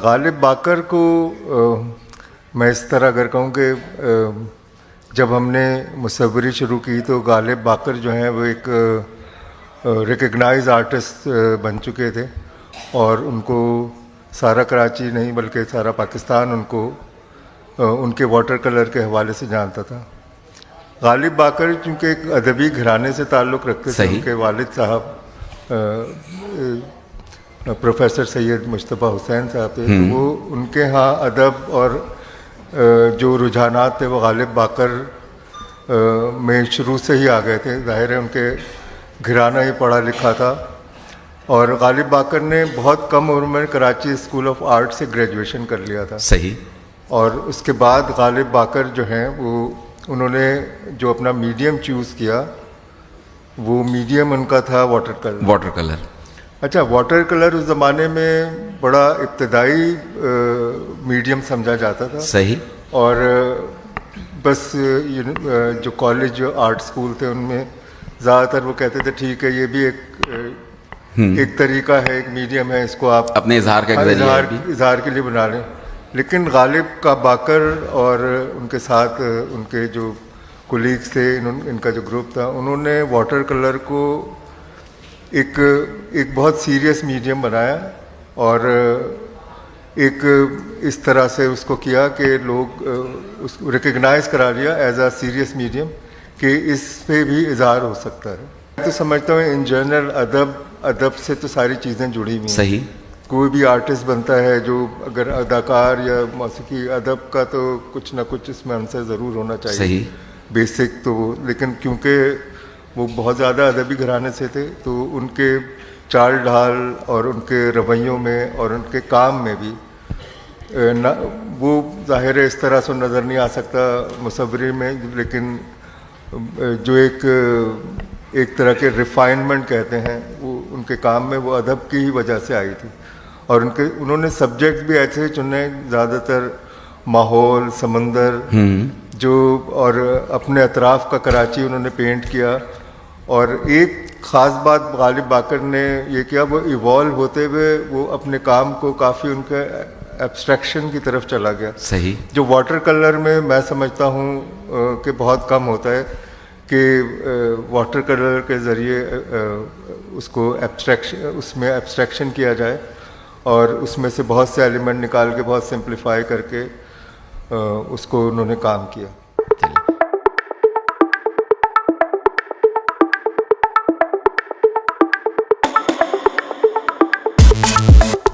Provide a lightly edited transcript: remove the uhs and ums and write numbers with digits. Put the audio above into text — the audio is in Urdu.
غالب باقر کو میں اس طرح اگر کہوں کہ جب ہم نے مصوری شروع کی تو غالب باقر جو ہیں وہ ایک ریکگنائز آرٹسٹ بن چکے تھے اور ان کو سارا کراچی نہیں بلکہ سارا پاکستان ان کو ان کے واٹر کلر کے حوالے سے جانتا تھا. غالب باقر چونکہ ایک ادبی گھرانے سے تعلق رکھتے تھے. ان کے والد صاحب پروفیسر سید مصطفیٰ حسین صاحب تھے. تو وہ ان کے ہاں ادب اور جو رجحانات تھے وہ غالب باقر میں شروع سے ہی آ گئے تھے. ظاہر ہے ان کے گھرانہ ہی پڑھا لکھا تھا اور غالب باقر نے بہت کم عمر میں کراچی اسکول آف آرٹ سے گریجویشن کر لیا تھا. صحیح. اور اس کے بعد غالب باقر جو ہیں وہ انہوں نے جو اپنا میڈیم چوز کیا وہ میڈیم ان کا تھا واٹر کلر. Water colour. اچھا، واٹر کلر اس زمانے میں بڑا ابتدائی میڈیم سمجھا جاتا تھا. صحیح. اور بس جو کالج جو آرٹ اسکول تھے ان میں زیادہ تر وہ کہتے تھے ٹھیک ہے یہ بھی ایک طریقہ ہے، ایک میڈیم ہے، اس کو آپ اپنے اظہار کے لیے بنا لیں. لیکن غالب کا باقر اور ان کے ساتھ ان کے جو کولیگس تھے، ان کا جو گروپ تھا، انہوں نے واٹر کلر کو ایک بہت سیریس میڈیم بنایا اور ایک اس طرح سے اس کو کیا کہ لوگ اس کو ریکگنائز کرا لیا ایز اے سیریس میڈیم کہ اس پہ بھی اظہار ہو سکتا ہے. میں تو سمجھتا ہوں ان جنرل ادب سے تو ساری چیزیں جڑی ہوئی ہیں. صحیح. کوئی بھی آرٹسٹ بنتا ہے جو اگر اداکار یا موسیقی ادب کا تو کچھ نہ کچھ اس میں عنصر ضرور ہونا چاہیے. صحیح. بیسک تو. لیکن کیونکہ وہ بہت زیادہ ادبی گھرانے سے تھے تو ان کے چال ڈھال اور ان کے رویوں میں اور ان کے کام میں بھی وہ ظاہر ہے اس طرح سے نظر نہیں آ سکتا مصوری میں، لیکن جو ایک طرح کے ریفائنمنٹ کہتے ہیں وہ ان کے کام میں وہ ادب کی ہی وجہ سے آئی تھی. اور انہوں نے سبجیکٹ بھی ایسے چنے زیادہ تر ماحول، سمندر جو، اور اپنے اطراف کا کراچی انہوں نے پینٹ کیا. اور ایک خاص بات غالب باقر نے یہ کیا، وہ ایوالو ہوتے ہوئے وہ اپنے کام کو کافی ان کے ایبسٹریکشن کی طرف چلا گیا. صحیح. جو واٹر کلر میں سمجھتا ہوں کہ بہت کم ہوتا ہے کہ واٹر کلر کے ذریعے اس کو اس میں ایبسٹریکشن کیا جائے اور اس میں سے بہت سے ایلیمنٹ نکال کے بہت سمپلیفائی کر کے اس کو انہوں نے کام کیا.